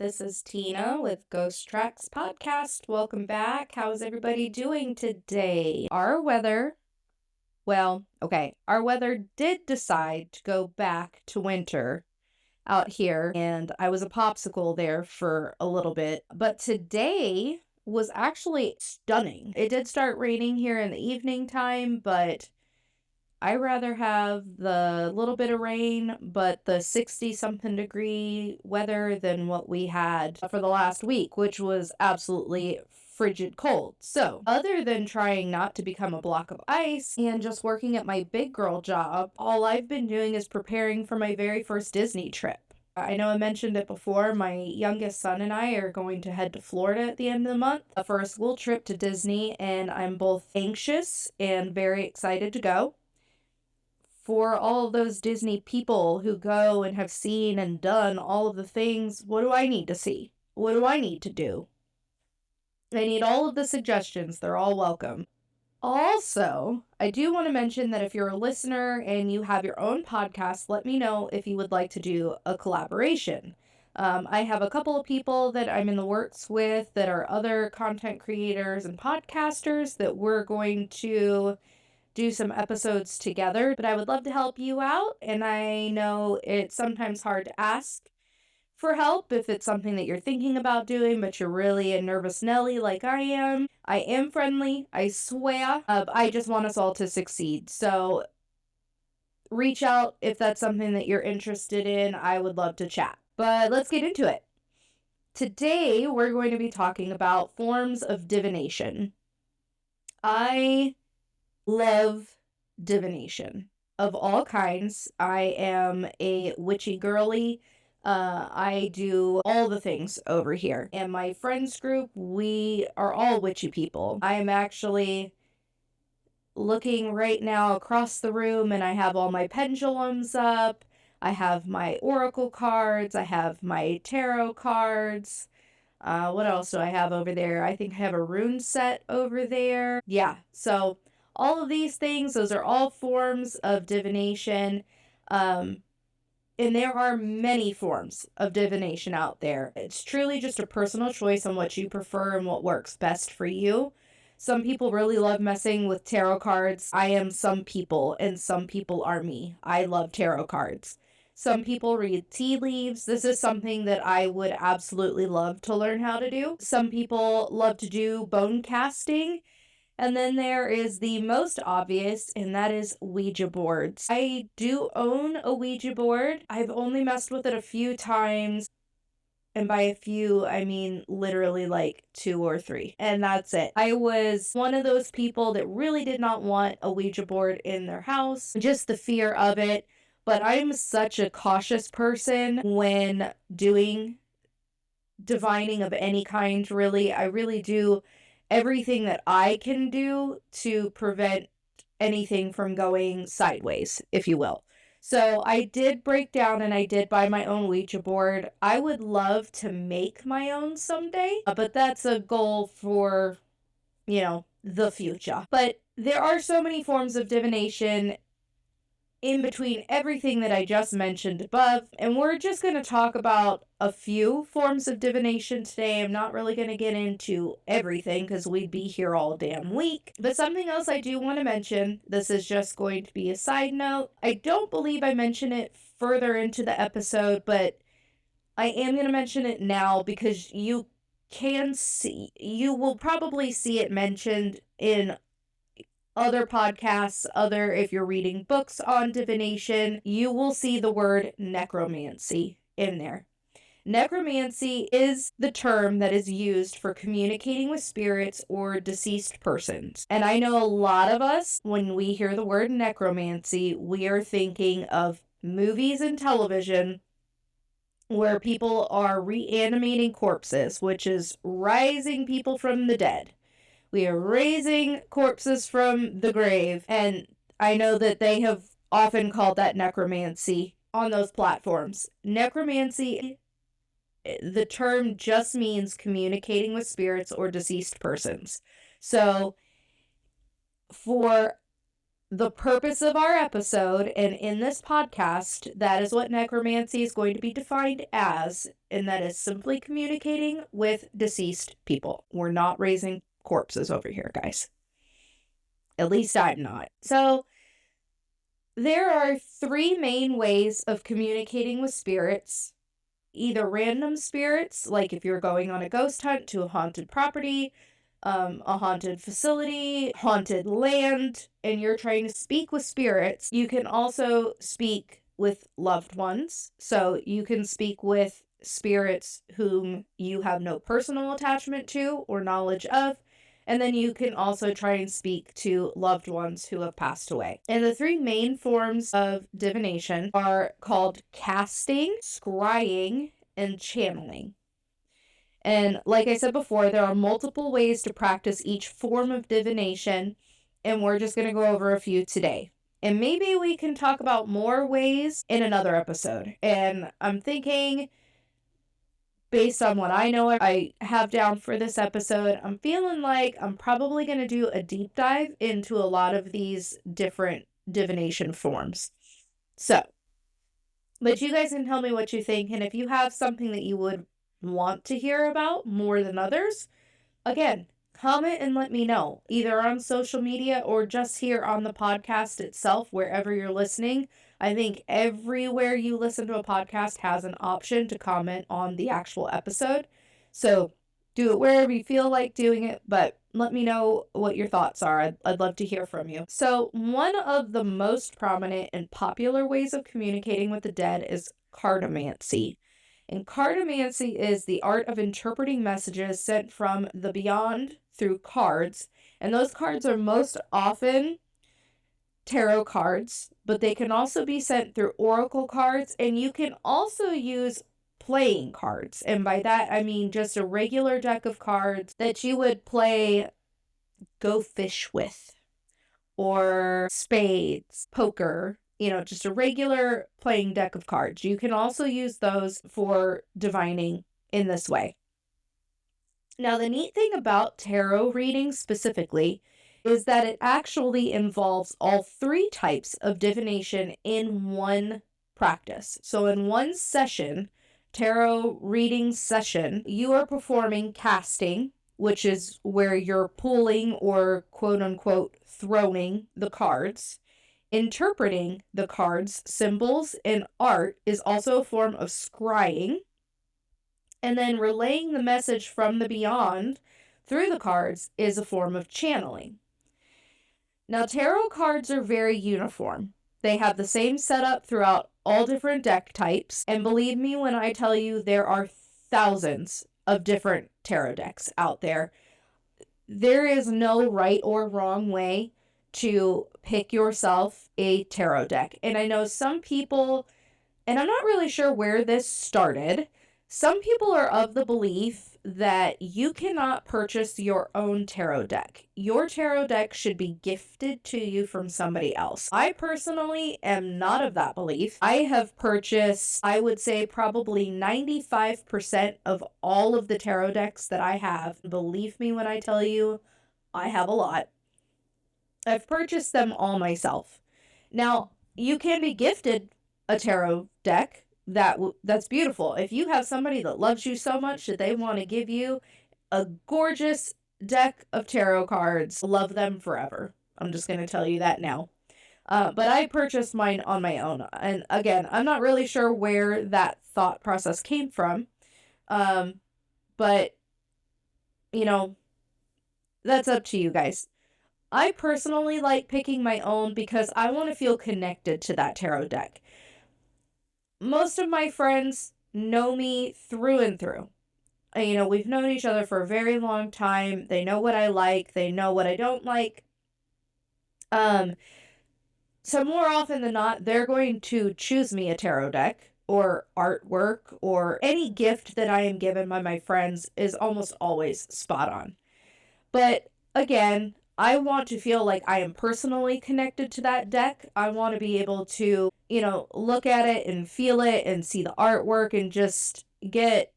this is Tina with Ghost Tracks Podcast. Welcome back. How's everybody doing today? Our weather did decide to go back to winter out here, and I was a popsicle there for a little bit. But today was actually stunning. It did start raining here in the evening time, but I rather have the little bit of rain, but the 60-something degree weather than what we had for the last week, which was absolutely frigid cold. So, other than trying not to become a block of ice and just working at my big girl job, all I've been doing is preparing for my very first Disney trip. I know I mentioned it before, my youngest son and I are going to head to Florida at the end of the month for a school trip to Disney, and I'm both anxious and very excited to go. For all of those Disney people who go and have seen and done all of the things, what do I need to see? What do I need to do? I need all of the suggestions. They're all welcome. Also, I do want to mention that if you're a listener and you have your own podcast, let me know if you would like to do a collaboration. I have a couple of people that I'm in the works with that are other content creators and podcasters that we're going to do some episodes together, but I would love to help you out, and I know it's sometimes hard to ask for help if it's something that you're thinking about doing, but you're really a nervous Nelly like I am. I am friendly, I swear. I just want us all to succeed, so reach out if that's something that you're interested in. I would love to chat. But let's get into it. Today, we're going to be talking about forms of divination. I love divination of all kinds. I am a witchy girly. I do all the things over here. And my friends group, we are all witchy people. I am actually looking right now across the room, and I have all my pendulums up. I have my oracle cards. I have my tarot cards. What else do I have over there? I think I have a rune set over there. Yeah, so all of these things, those are all forms of divination. And there are many forms of divination out there. It's truly just a personal choice on what you prefer and what works best for you. Some people really love messing with tarot cards. I am some people, and some people are me. I love tarot cards. Some people read tea leaves. This is something that I would absolutely love to learn how to do. Some people love to do bone casting. And then there is the most obvious, and that is Ouija boards. I do own a Ouija board. I've only messed with it a few times. And by a few, I mean literally like 2 or 3. And that's it. I was one of those people that really did not want a Ouija board in their house. Just the fear of it. But I'm such a cautious person when doing divining of any kind, really. I really do everything that I can do to prevent anything from going sideways, if you will. So I did break down and I did buy my own Ouija board. I would love to make my own someday, but that's a goal for, the future. But there are so many forms of divination in between everything that I just mentioned above, and we're just going to talk about a few forms of divination today. I'm not really going to get into everything because we'd be here all damn week. But something else I do want to mention, this is just going to be a side note. I don't believe I mentioned it further into the episode, but I am going to mention it now because you will probably see it mentioned in other podcasts, if you're reading books on divination, you will see the word necromancy in there. Necromancy is the term that is used for communicating with spirits or deceased persons. And I know a lot of us, when we hear the word necromancy, we are thinking of movies and television where people are reanimating corpses, which is rising people from the dead. We are raising corpses from the grave, and I know that they have often called that necromancy on those platforms. Necromancy, the term just means communicating with spirits or deceased persons. So, for the purpose of our episode and in this podcast, that is what necromancy is going to be defined as, and that is simply communicating with deceased people. We're not raising corpses over here, guys. At least I'm not. So, there are 3 main ways of communicating with spirits. Either random spirits, like if you're going on a ghost hunt to a haunted property, a haunted facility, haunted land, and you're trying to speak with spirits. You can also speak with loved ones. So you can speak with spirits whom you have no personal attachment to or knowledge of. And then you can also try and speak to loved ones who have passed away. And the 3 main forms of divination are called casting, scrying, and channeling. And like I said before, there are multiple ways to practice each form of divination, and we're just going to go over a few today. And maybe we can talk about more ways in another episode. And I'm thinking, based on what I know I have down for this episode, I'm feeling like I'm probably going to do a deep dive into a lot of these different divination forms. So, but you guys can tell me what you think, and if you have something that you would want to hear about more than others, again, comment and let me know, either on social media or just here on the podcast itself, wherever you're listening. I think everywhere you listen to a podcast has an option to comment on the actual episode. So do it wherever you feel like doing it, but let me know what your thoughts are. I'd love to hear from you. So one of the most prominent and popular ways of communicating with the dead is cartomancy. And cartomancy is the art of interpreting messages sent from the beyond through cards. And those cards are most often tarot cards, but they can also be sent through oracle cards. And you can also use playing cards. And by that, I mean just a regular deck of cards that you would play Go Fish with, or spades, poker, just a regular playing deck of cards. You can also use those for divining in this way. Now, the neat thing about tarot readings specifically is that it actually involves all 3 types of divination in one practice. So in one session, tarot reading session, you are performing casting, which is where you're pulling or quote unquote throwing the cards. Interpreting the cards, symbols, and art is also a form of scrying. And then relaying the message from the beyond through the cards is a form of channeling. Now, tarot cards are very uniform. They have the same setup throughout all different deck types. And believe me when I tell you, there are thousands of different tarot decks out there. There is no right or wrong way to pick yourself a tarot deck. And I know some people, and I'm not really sure where this started, some people are of the belief that you cannot purchase your own tarot deck. Your tarot deck should be gifted to you from somebody else. I personally am not of that belief. I have purchased, I would say, probably 95% of all of the tarot decks that I have. Believe me when I tell you, I have a lot. I've purchased them all myself. Now, you can be gifted a tarot deck. That's beautiful. If you have somebody that loves you so much that they want to give you a gorgeous deck of tarot cards, love them forever. I'm just going to tell you that now. But I purchased mine on my own. And again, I'm not really sure where that thought process came from. But, that's up to you guys. I personally like picking my own because I want to feel connected to that tarot deck. Most of my friends know me through and through. We've known each other for a very long time. They know what I like. They know what I don't like. So more often than not, they're going to choose me a tarot deck or artwork, or any gift that I am given by my friends is almost always spot on. But again, I want to feel like I am personally connected to that deck. I want to be able to, look at it and feel it and see the artwork and just get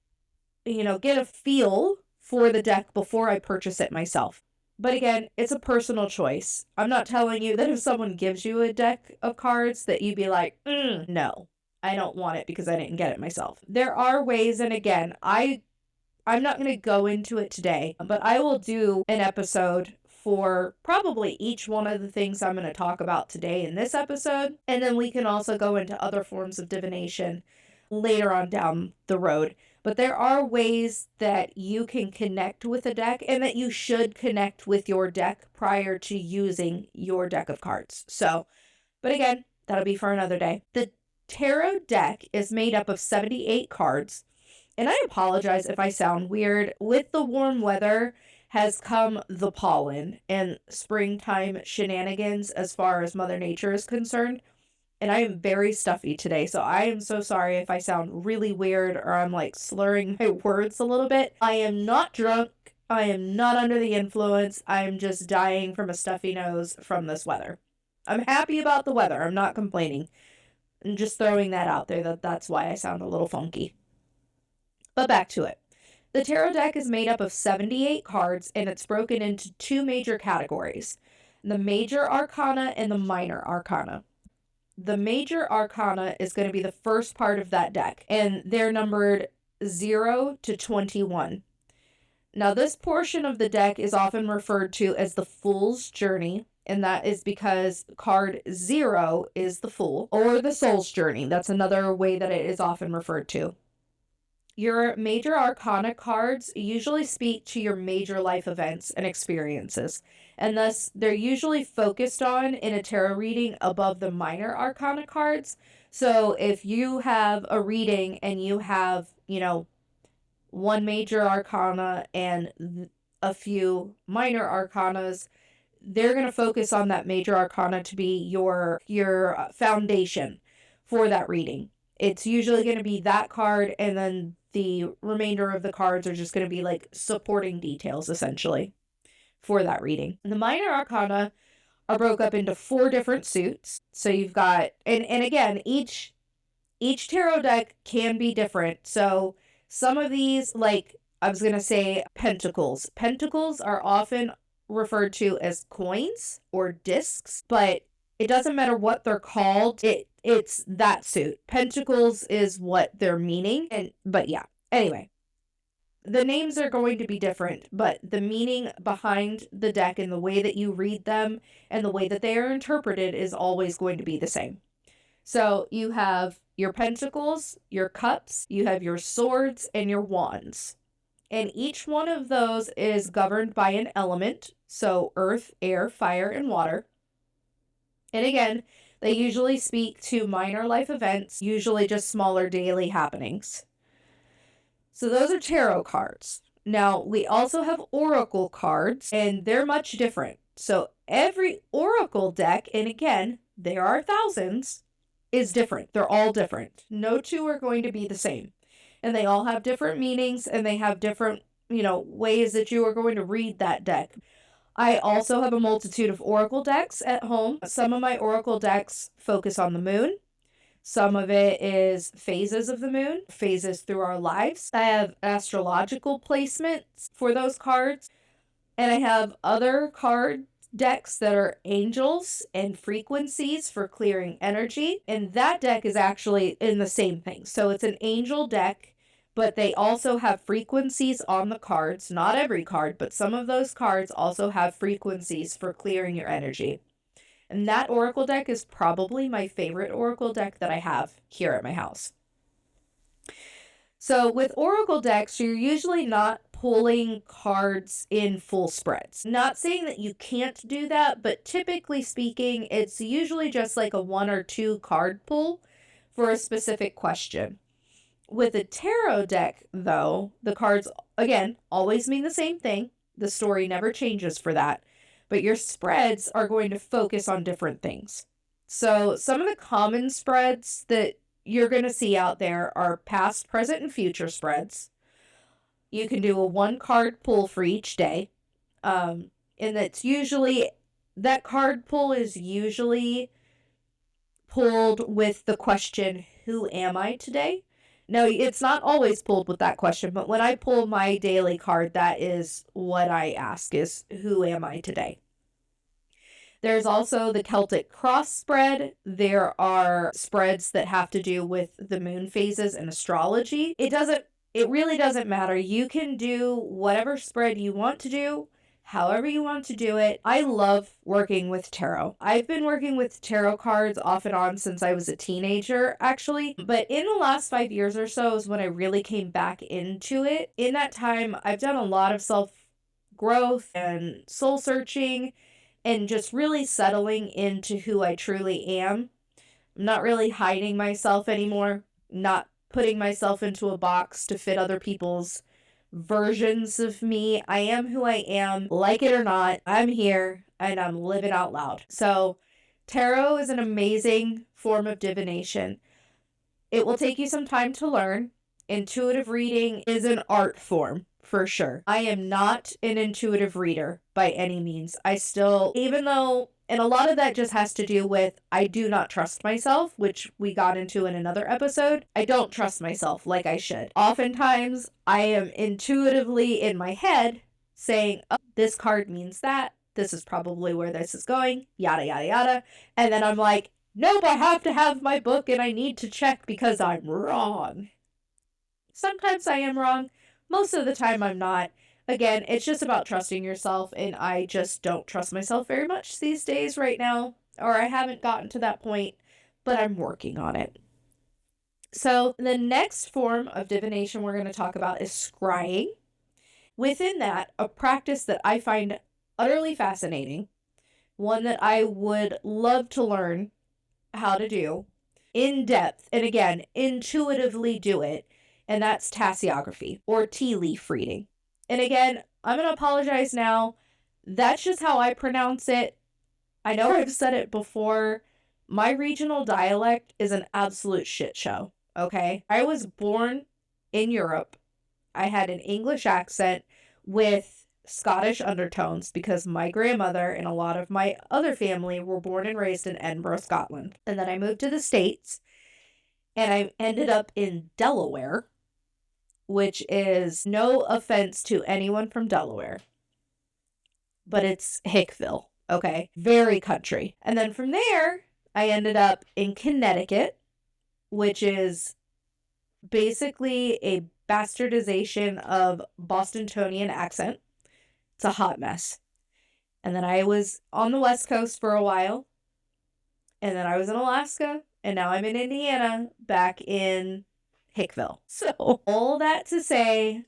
a feel for the deck before I purchase it myself. But again, it's a personal choice. I'm not telling you that if someone gives you a deck of cards that you'd be like, no, I don't want it because I didn't get it myself. There are ways, and again, I'm not going to go into it today, but I will do an episode for probably each one of the things I'm going to talk about today in this episode. And then we can also go into other forms of divination later on down the road. But there are ways that you can connect with a deck and that you should connect with your deck prior to using your deck of cards. So, but again, that'll be for another day. The tarot deck is made up of 78 cards. And I apologize if I sound weird. With the warm weather has come the pollen and springtime shenanigans as far as Mother Nature is concerned. And I am very stuffy today, so I am so sorry if I sound really weird or I'm like slurring my words a little bit. I am not drunk. I am not under the influence. I'm just dying from a stuffy nose from this weather. I'm happy about the weather. I'm not complaining. I'm just throwing that out there that's why I sound a little funky. But back to it. The tarot deck is made up of 78 cards, and it's broken into two major categories, the major arcana and the minor arcana. The major arcana is going to be the first part of that deck, and they're numbered 0 to 21. Now, this portion of the deck is often referred to as the Fool's Journey, and that is because card 0 is the Fool, or the Soul's Journey. That's another way that it is often referred to. Your major arcana cards usually speak to your major life events and experiences, and thus they're usually focused on in a tarot reading above the minor arcana cards. So if you have a reading and you have, one major arcana and a few minor arcanas, they're going to focus on that major arcana to be your foundation for that reading. It's usually going to be that card, and then the remainder of the cards are just going to be like supporting details, essentially, for that reading. And the minor arcana are broke up into 4 different suits. So you've got, and again, each tarot deck can be different. So some of these, like I was going to say pentacles. Pentacles are often referred to as coins or discs, but it doesn't matter what they're called. It's that suit. Pentacles is what they're meaning. But yeah, anyway, the names are going to be different, but the meaning behind the deck and the way that you read them and the way that they are interpreted is always going to be the same. So you have your pentacles, your cups, you have your swords, and your wands. And each one of those is governed by an element. So earth, air, fire, and water. And again, they usually speak to minor life events, usually just smaller daily happenings. So those are tarot cards. Now, we also have oracle cards, and they're much different. So every oracle deck, and again, there are thousands, is different. They're all different. No two are going to be the same. And they all have different meanings, and they have different, ways that you are going to read that deck. I also have a multitude of oracle decks at home. Some of my oracle decks focus on the moon. Some of it is phases of the moon, phases through our lives. I have astrological placements for those cards. And I have other card decks that are angels and frequencies for clearing energy. And that deck is actually in the same thing. So it's an angel deck, but they also have frequencies on the cards. Not every card, but some of those cards also have frequencies for clearing your energy. And that oracle deck is probably my favorite oracle deck that I have here at my house. So with oracle decks, you're usually not pulling cards in full spreads. Not saying that you can't do that, but typically speaking, it's usually just like a 1 or 2 card pull for a specific question. With a tarot deck, though, the cards, again, always mean the same thing. The story never changes for that. But your spreads are going to focus on different things. So some of the common spreads that you're going to see out there are past, present, and future spreads. You can do a 1 card pull for each day. And that's usually, that card pull is usually pulled with the question, who am I today? No, it's not always pulled with that question, but when I pull my daily card, that is what I ask is, who am I today? There's also the Celtic cross spread. There are spreads that have to do with the moon phases and astrology. It really doesn't matter. You can do whatever spread you want to do, however you want to do it. I love working with tarot. I've been working with tarot cards off and on since I was a teenager, actually. But in the last 5 years or so is when I really came back into it. In that time, I've done a lot of self-growth and soul searching and just really settling into who I truly am. I'm not really hiding myself anymore, not putting myself into a box to fit other people's versions of me. I am who I am, like it or not. I'm here and I'm living out loud. So tarot is an amazing form of divination. It will take you some time to learn. Intuitive reading is an art form, for sure. I am not an intuitive reader by any means. Even though, and a lot of that just has to do with, I do not trust myself, which we got into in another episode. I don't trust myself like I should. Oftentimes, I am intuitively in my head saying, oh, this card means that. This is probably where this is going, yada, yada, yada. And then I'm like, nope, I have to have my book and I need to check because I'm wrong. Sometimes I am wrong. Most of the time I'm not. Again, it's just about trusting yourself, and I just don't trust myself very much these days right now, or I haven't gotten to that point, but I'm working on it. So the next form of divination we're going to talk about is scrying. Within that, a practice that I find utterly fascinating, one that I would love to learn how to do in depth, and again, intuitively do it, and that's tasseography or tea leaf reading. And again, I'm going to apologize now. That's just how I pronounce it. I know I've said it before. My regional dialect is an absolute shit show, okay? I was born in Europe. I had an English accent with Scottish undertones because my grandmother and a lot of my other family were born and raised in Edinburgh, Scotland. And then I moved to the States and I ended up in Delaware, which is no offense to anyone from Delaware, but it's Hickville, okay? Very country. And then from there, I ended up in Connecticut, which is basically a bastardization of Bostonian accent. It's a hot mess. And then I was on the West Coast for a while, and then I was in Alaska, and now I'm in Indiana, back in Hickville. So all that to say,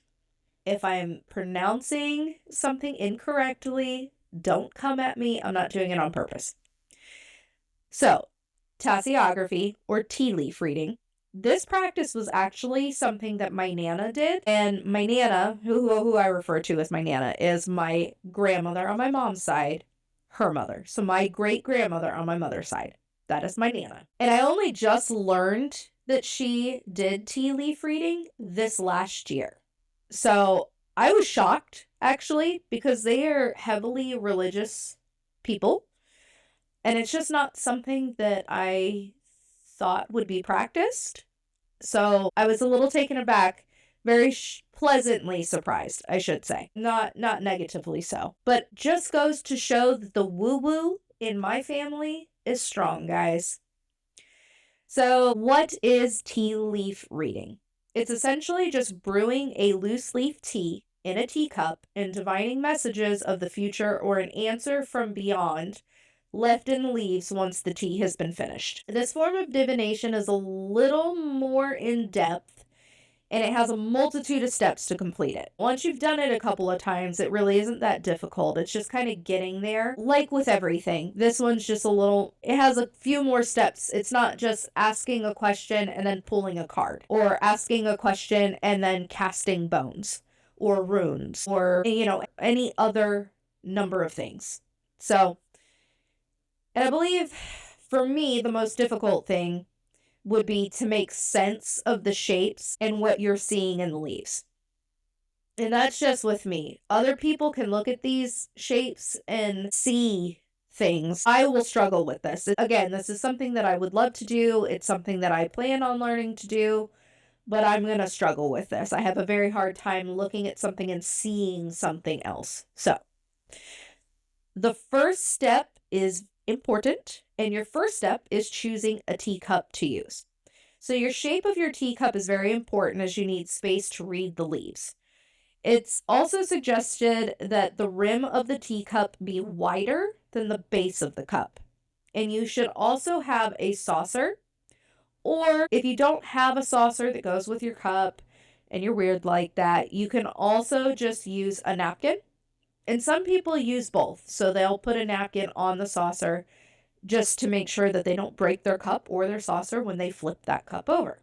if I'm pronouncing something incorrectly, don't come at me. I'm not doing it on purpose. So tasseography or tea leaf reading. This practice was actually something that my Nana did. And my Nana, who I refer to as my Nana, is my grandmother on my mom's side, her mother. So my great-grandmother on my mother's side. That is my Nana. And I only just learned that she did tea leaf reading this last year. So I was shocked, actually, because they are heavily religious people. And it's just not something that I thought would be practiced. So I was a little taken aback, very pleasantly surprised, I should say. Not negatively so. But just goes to show that the woo-woo in my family is strong, guys. So what is tea leaf reading? It's essentially just brewing a loose leaf tea in a teacup and divining messages of the future or an answer from beyond left in the leaves once the tea has been finished. This form of divination is a little more in depth, and it has a multitude of steps to complete it. Once you've done it a couple of times, it really isn't that difficult. It's just kind of getting there. Like with everything, this one's just it has a few more steps. It's not just asking a question and then pulling a card, or asking a question and then casting bones, or runes, or, any other number of things. So, and I believe, for me, the most difficult thing would be to make sense of the shapes and what you're seeing in the leaves. And that's just with me. Other people can look at these shapes and see things. I will struggle with this. Again, this is something that I would love to do. It's something that I plan on learning to do. but I'm going to struggle with this. I have a very hard time looking at something and seeing something else. So the first step is important, and your first step is choosing a teacup to use. So your shape of your teacup is very important as you need space to read the leaves. It's also suggested that the rim of the teacup be wider than the base of the cup. And you should also have a saucer, or if you don't have a saucer that goes with your cup and you're weird like that, you can also just use a napkin. And some people use both. So they'll put a napkin on the saucer just to make sure that they don't break their cup or their saucer when they flip that cup over.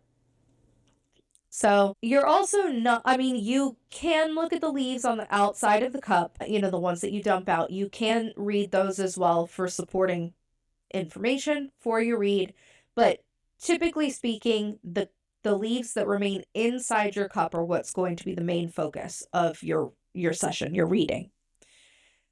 So you're also not, you can look at the leaves on the outside of the cup, the ones that you dump out. You can read those as well for supporting information for your read. But typically speaking, the leaves that remain inside your cup are what's going to be the main focus of your session, your reading.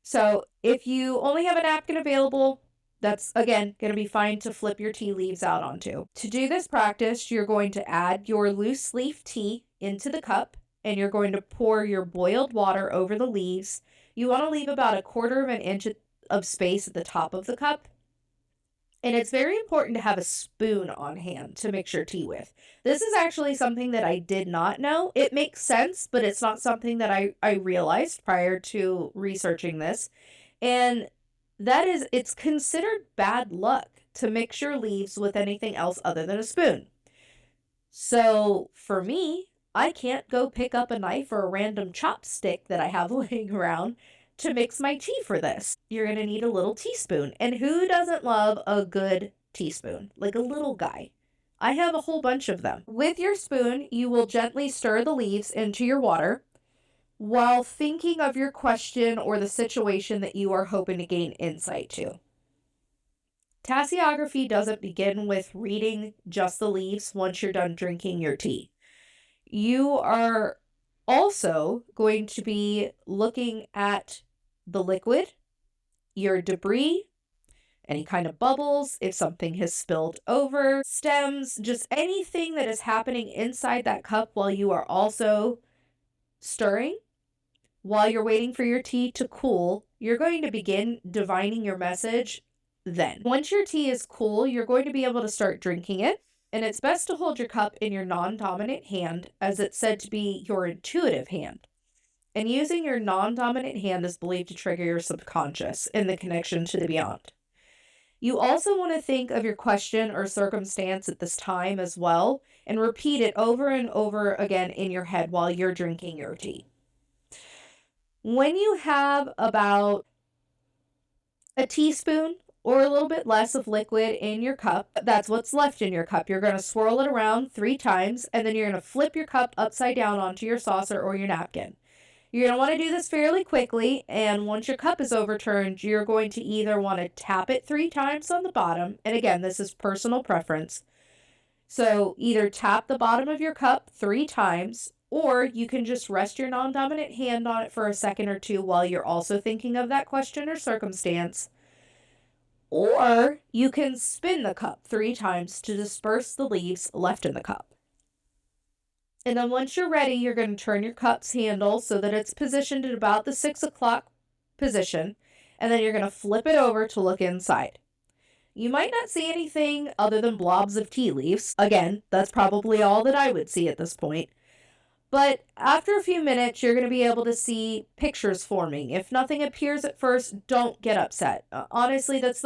So if you only have a napkin available, that's, again, going to be fine to flip your tea leaves out onto. To do this practice, you're going to add your loose leaf tea into the cup, and you're going to pour your boiled water over the leaves. You want to leave about 1/4 of an inch of space at the top of the cup. And it's very important to have a spoon on hand to mix your tea with. This is actually something that I did not know. It makes sense, but it's not something that I realized prior to researching this. And that is, it's considered bad luck to mix your leaves with anything else other than a spoon. So for me, I can't go pick up a knife or a random chopstick that I have laying around to mix my tea for this. You're going to need a little teaspoon. And who doesn't love a good teaspoon? Like a little guy. I have a whole bunch of them. With your spoon, you will gently stir the leaves into your water while thinking of your question or the situation that you are hoping to gain insight to. Tasseography doesn't begin with reading just the leaves once you're done drinking your tea. You are also going to be looking at the liquid, your debris, any kind of bubbles, if something has spilled over, stems, just anything that is happening inside that cup while you are also stirring. While you're waiting for your tea to cool, you're going to begin divining your message then. Once your tea is cool, you're going to be able to start drinking it. And it's best to hold your cup in your non-dominant hand, as it's said to be your intuitive hand. And using your non-dominant hand is believed to trigger your subconscious and the connection to the beyond. You also want to think of your question or circumstance at this time as well, and repeat it over and over again in your head while you're drinking your tea. When you have about a teaspoon or a little bit less of liquid in your cup, that's what's left in your cup. You're going to swirl it around 3 times, and then you're going to flip your cup upside down onto your saucer or your napkin. You're going to want to do this fairly quickly, and once your cup is overturned, you're going to either want to tap it 3 times on the bottom, and again, this is personal preference. So either tap the bottom of your cup 3 times, or you can just rest your non-dominant hand on it for a second or two while you're also thinking of that question or circumstance. Or you can spin the cup 3 times to disperse the leaves left in the cup. And then once you're ready, you're going to turn your cup's handle so that it's positioned at about the 6 o'clock position. And then you're going to flip it over to look inside. You might not see anything other than blobs of tea leaves. Again, that's probably all that I would see at this point. But after a few minutes, you're going to be able to see pictures forming. If nothing appears at first, don't get upset. Honestly, that's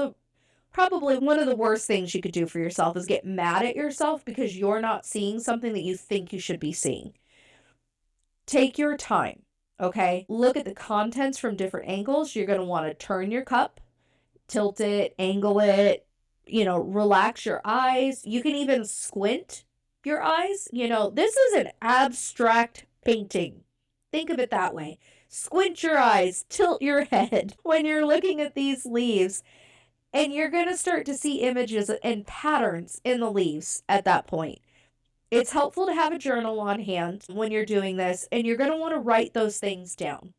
probably one of the worst things you could do for yourself is get mad at yourself because you're not seeing something that you think you should be seeing. Take your time, okay? Look at the contents from different angles. You're going to want to turn your cup, tilt it, angle it, relax your eyes. You can even squint your eyes. This is an abstract painting. Think of it that way. Squint your eyes, tilt your head when you're looking at these leaves, and you're going to start to see images and patterns in the leaves at that point. It's helpful to have a journal on hand when you're doing this, and you're going to want to write those things down.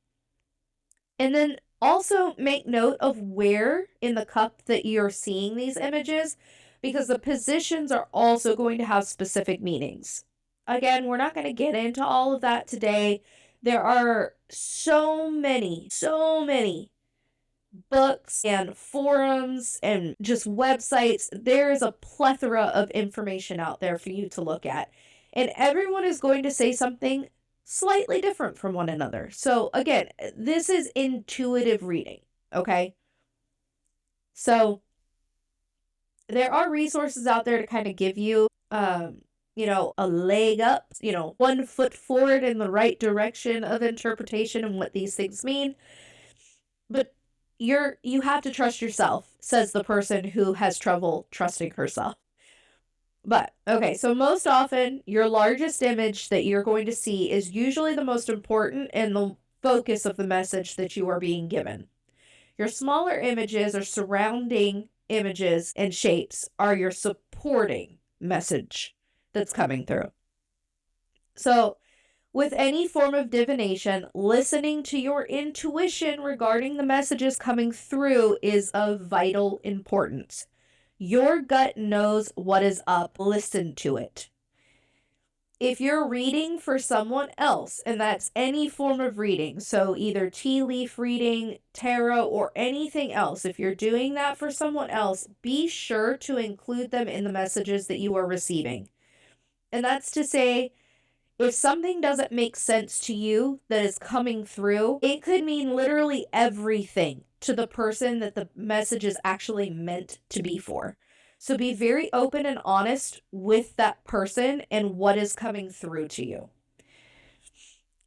And then also make note of where in the cup that you're seeing these images, because the positions are also going to have specific meanings. Again, we're not going to get into all of that today. There are so many books and forums and just websites. There is a plethora of information out there for you to look at. And everyone is going to say something slightly different from one another. So again, this is intuitive reading, okay? So there are resources out there to kind of give you, a leg up, 1 foot forward in the right direction of interpretation and what these things mean. But you have to trust yourself, says the person who has trouble trusting herself. But, okay, so most often, your largest image that you're going to see is usually the most important and the focus of the message that you are being given. Your smaller images or surrounding images and shapes are your supporting message that's coming through. So, with any form of divination, listening to your intuition regarding the messages coming through is of vital importance. Your gut knows what is up. Listen to it. If you're reading for someone else, and that's any form of reading, so either tea leaf reading, tarot, or anything else, if you're doing that for someone else, be sure to include them in the messages that you are receiving. And that's to say, if something doesn't make sense to you that is coming through, it could mean literally everything to the person that the message is actually meant to be for. So be very open and honest with that person and what is coming through to you.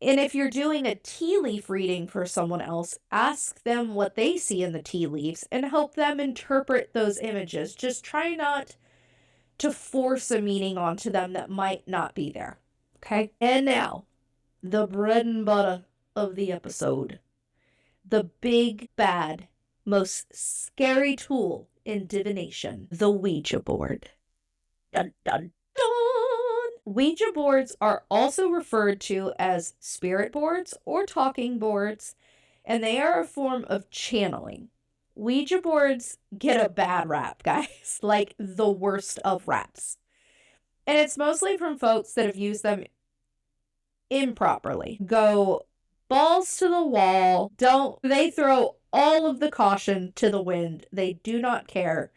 And if you're doing a tea leaf reading for someone else, ask them what they see in the tea leaves and help them interpret those images. Just try not to force a meaning onto them that might not be there. Okay? And now, the bread and butter of the episode. The big, bad, most scary tool in divination, the Ouija board. Dun, dun, dun! Ouija boards are also referred to as spirit boards or talking boards, and they are a form of channeling. Ouija boards get a bad rap, guys, like the worst of raps. And it's mostly from folks that have used them improperly. Go balls to the wall. They throw all of the caution to the wind. They do not care.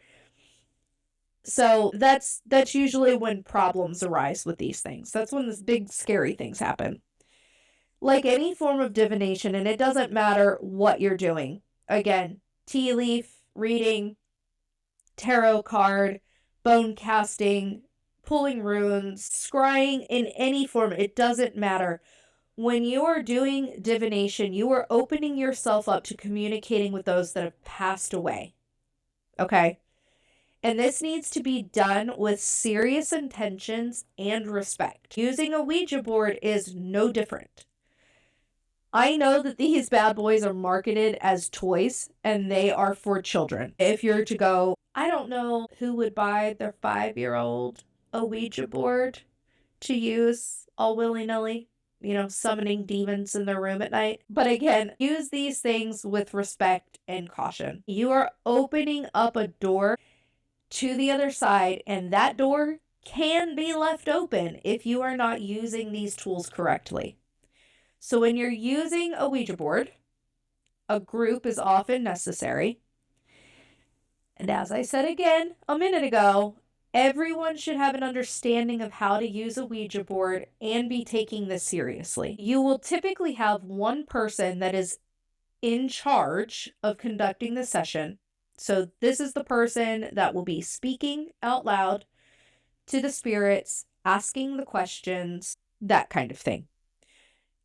So that's usually when problems arise with these things. That's when these big scary things happen. Like any form of divination, and it doesn't matter what you're doing. Again, tea leaf reading, tarot card, bone casting, pulling runes, scrying in any form, it doesn't matter. When you are doing divination, you are opening yourself up to communicating with those that have passed away. Okay? And this needs to be done with serious intentions and respect. Using a Ouija board is no different. I know that these bad boys are marketed as toys, and they are for children. If you're to go, I don't know who would buy their 5-year-old a Ouija board to use all willy-nilly, summoning demons in their room at night. But again, use these things with respect and caution. You are opening up a door to the other side, and that door can be left open if you are not using these tools correctly. So when you're using a Ouija board, a group is often necessary. And as I said again a minute ago, everyone should have an understanding of how to use a Ouija board and be taking this seriously. You will typically have one person that is in charge of conducting the session. So this is the person that will be speaking out loud to the spirits, asking the questions, that kind of thing.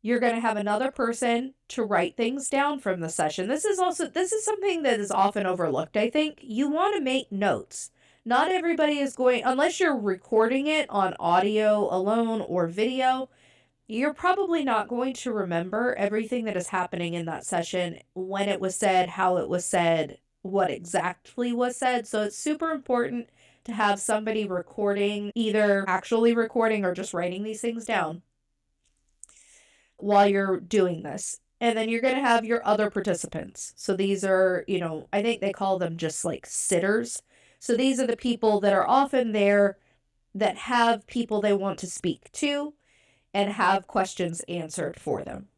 You're going to have another person to write things down from the session. This is something that is often overlooked, I think. You want to make notes. Not everybody is going, unless you're recording it on audio alone or video, you're probably not going to remember everything that is happening in that session, when it was said, how it was said, what exactly was said. So it's super important to have somebody recording, either actually recording or just writing these things down while you're doing this. And then you're going to have your other participants. So these are, I think they call them just like sitters. So these are the people that are often there that have people they want to speak to and have questions answered for them.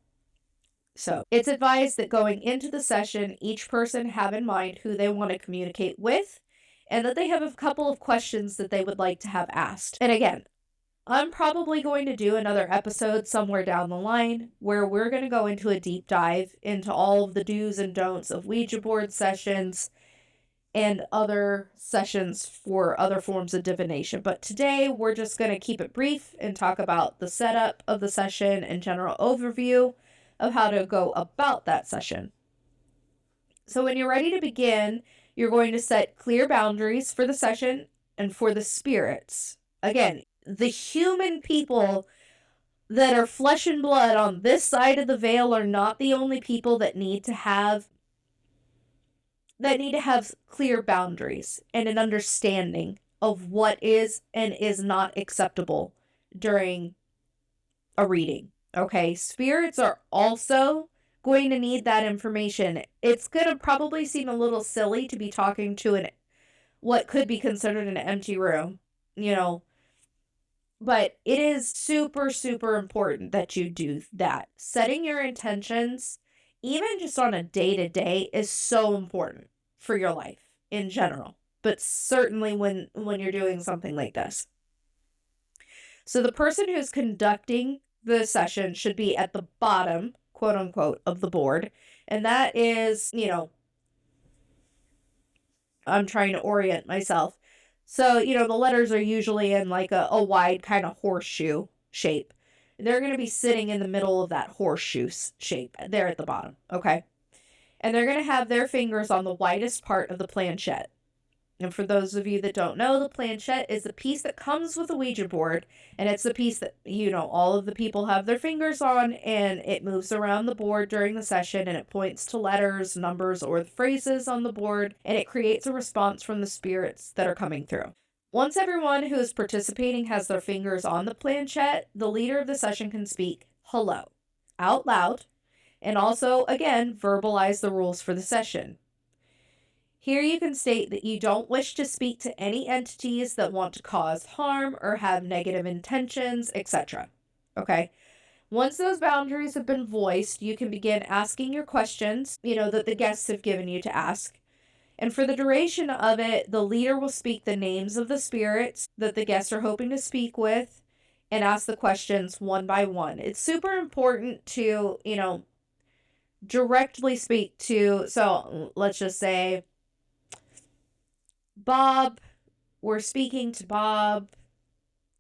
So it's advised that going into the session, each person have in mind who they want to communicate with and that they have a couple of questions that they would like to have asked. And again, I'm probably going to do another episode somewhere down the line where we're going to go into a deep dive into all of the do's and don'ts of Ouija board sessions and other sessions for other forms of divination. But today we're just going to keep it brief and talk about the setup of the session and general overview of how to go about that session. So when you're ready to begin, you're going to set clear boundaries for the session and for the spirits. Again, the human people that are flesh and blood on this side of the veil are not the only people that need to have clear boundaries and an understanding of what is and is not acceptable during a reading. Okay, spirits are also going to need that information. It's going to probably seem a little silly to be talking to what could be considered an empty room, but it is super, super important that you do that. Setting your intentions, even just on a day-to-day, is so important for your life in general, but certainly when you're doing something like this. So the person who's conducting the session should be at the bottom, quote unquote, of the board. And that is, I'm trying to orient myself. So, the letters are usually in like a wide kind of horseshoe shape. They're going to be sitting in the middle of that horseshoe shape there at the bottom. Okay. And they're going to have their fingers on the widest part of the planchette. And for those of you that don't know, the planchette is the piece that comes with the Ouija board, and it's the piece that, all of the people have their fingers on, and it moves around the board during the session, and it points to letters, numbers, or the phrases on the board, and it creates a response from the spirits that are coming through. Once everyone who is participating has their fingers on the planchette, the leader of the session can speak hello out loud, and also, again, verbalize the rules for the session. Here you can state that you don't wish to speak to any entities that want to cause harm or have negative intentions, etc. Okay? Once those boundaries have been voiced, you can begin asking your questions, that the guests have given you to ask. And for the duration of it, the leader will speak the names of the spirits that the guests are hoping to speak with and ask the questions one by one. It's super important to, directly speak to, so let's just say, Bob, we're speaking to Bob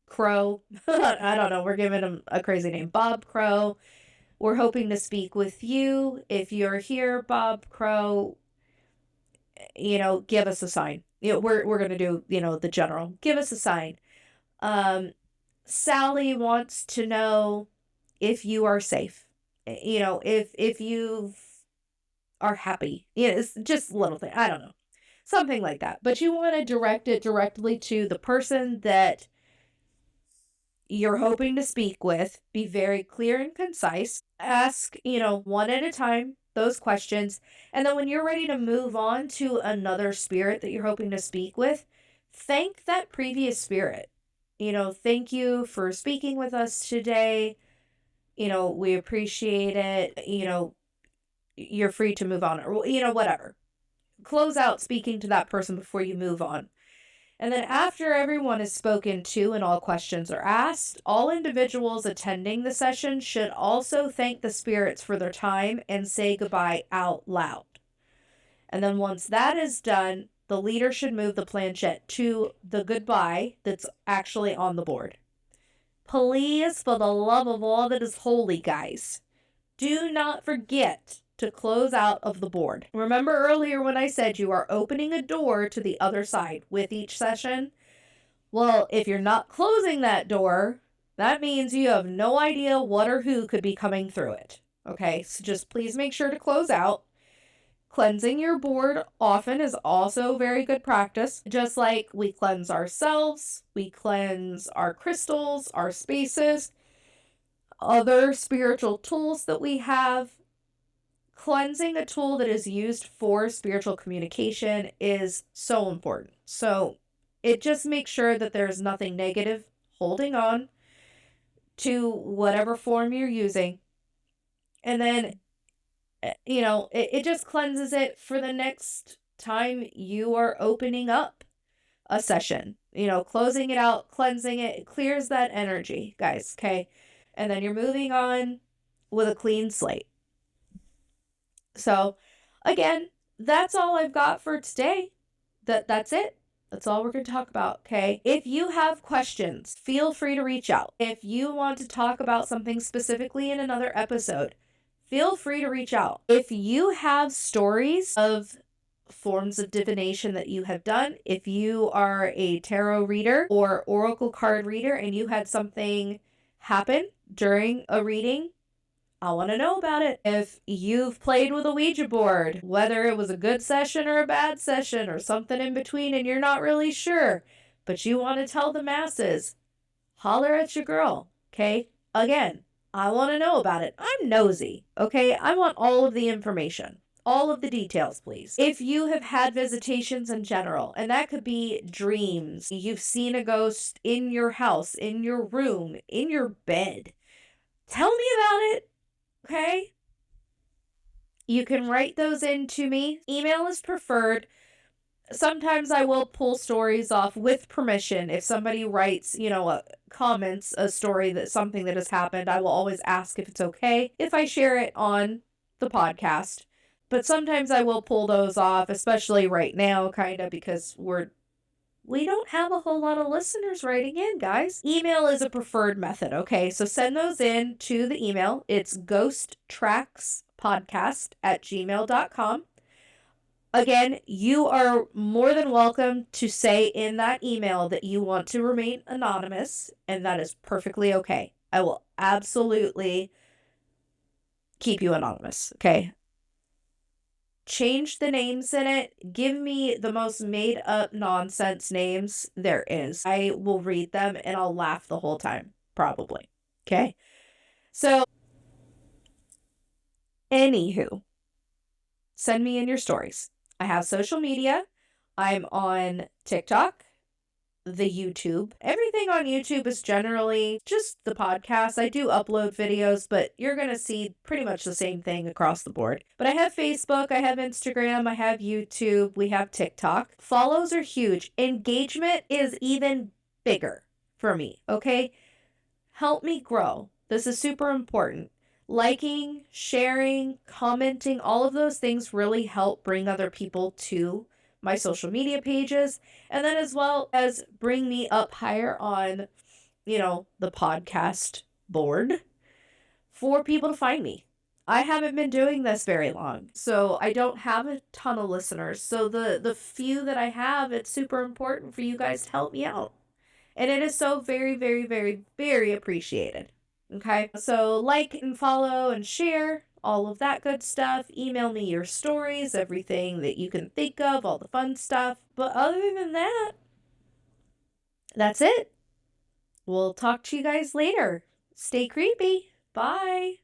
Crow. I don't know, we're giving him a crazy name. Bob Crow, we're hoping to speak with you. If you're here, Bob Crow, give us a sign. We're going to do, the general. Give us a sign. Sally wants to know if you are safe. If you are happy. It's just a little thing. I don't know. Something like that. But you want to direct it directly to the person that you're hoping to speak with. Be very clear and concise. Ask, one at a time, those questions. And then when you're ready to move on to another spirit that you're hoping to speak with, thank that previous spirit. Thank you for speaking with us today. We appreciate it. You're free to move on, or, whatever. Close out speaking to that person before you move on. And then after everyone is spoken to and all questions are asked, all individuals attending the session should also thank the spirits for their time and say goodbye out loud. And then once that is done, the leader should move the planchette to the goodbye that's actually on the board. Please, for the love of all that is holy, guys, do not forget to close out of the board. Remember earlier when I said you are opening a door to the other side with each session? Well, if you're not closing that door, that means you have no idea what or who could be coming through it. Okay, so just please make sure to close out. Cleansing your board often is also very good practice. Just like we cleanse ourselves, we cleanse our crystals, our spaces, other spiritual tools that we have. Cleansing a tool that is used for spiritual communication is so important. So It just makes sure that there's nothing negative holding on to whatever form you're using. And then, it just cleanses it for the next time you are opening up a session. Closing it out, cleansing it, it clears that energy, guys, okay? And then you're moving on with a clean slate. So, again, that's all I've got for today. That's it. That's all we're going to talk about, okay? If you have questions, feel free to reach out. If you want to talk about something specifically in another episode, feel free to reach out. If you have stories of forms of divination that you have done, if you are a tarot reader or oracle card reader and you had something happen during a reading, I want to know about it. If you've played with a Ouija board, whether it was a good session or a bad session or something in between and you're not really sure, but you want to tell the masses, holler at your girl, okay? Again, I want to know about it. I'm nosy, okay? I want all of the information. All of the details, please. If you have had visitations in general, and that could be dreams, you've seen a ghost in your house, in your room, in your bed, tell me about it. Okay? You can write those in to me. Email is preferred. Sometimes I will pull stories off with permission. If somebody writes, comments a story that something that has happened, I will always ask if it's okay if I share it on the podcast. But sometimes I will pull those off, especially right now, kind of, because we don't have a whole lot of listeners writing in, guys. Email is a preferred method, okay? So send those in to the email. It's ghosttrackspodcast@gmail.com. Again, you are more than welcome to say in that email that you want to remain anonymous, and that is perfectly okay. I will absolutely keep you anonymous, okay? Change the names in it. Give me the most made up nonsense names there is. I will read them and I'll laugh the whole time, probably. Okay? So, anywho, send me in your stories. I have social media. I'm on TikTok, the YouTube. Everything on YouTube is generally just the podcast. I do upload videos, but you're going to see pretty much the same thing across the board. But I have Facebook, I have Instagram, I have YouTube, we have TikTok. Follows are huge. Engagement is even bigger for me, okay? Help me grow. This is super important. Liking, sharing, commenting, all of those things really help bring other people to my social media pages, and then as well as bring me up higher on, the podcast board for people to find me. I haven't been doing this very long, so I don't have a ton of listeners. So the few that I have, it's super important for you guys to help me out. And it is so very, very, very, very appreciated. Okay? So like and follow and share. All of that good stuff. Email me your stories, everything that you can think of, all the fun stuff. But other than that, that's it. We'll talk to you guys later. Stay creepy. Bye.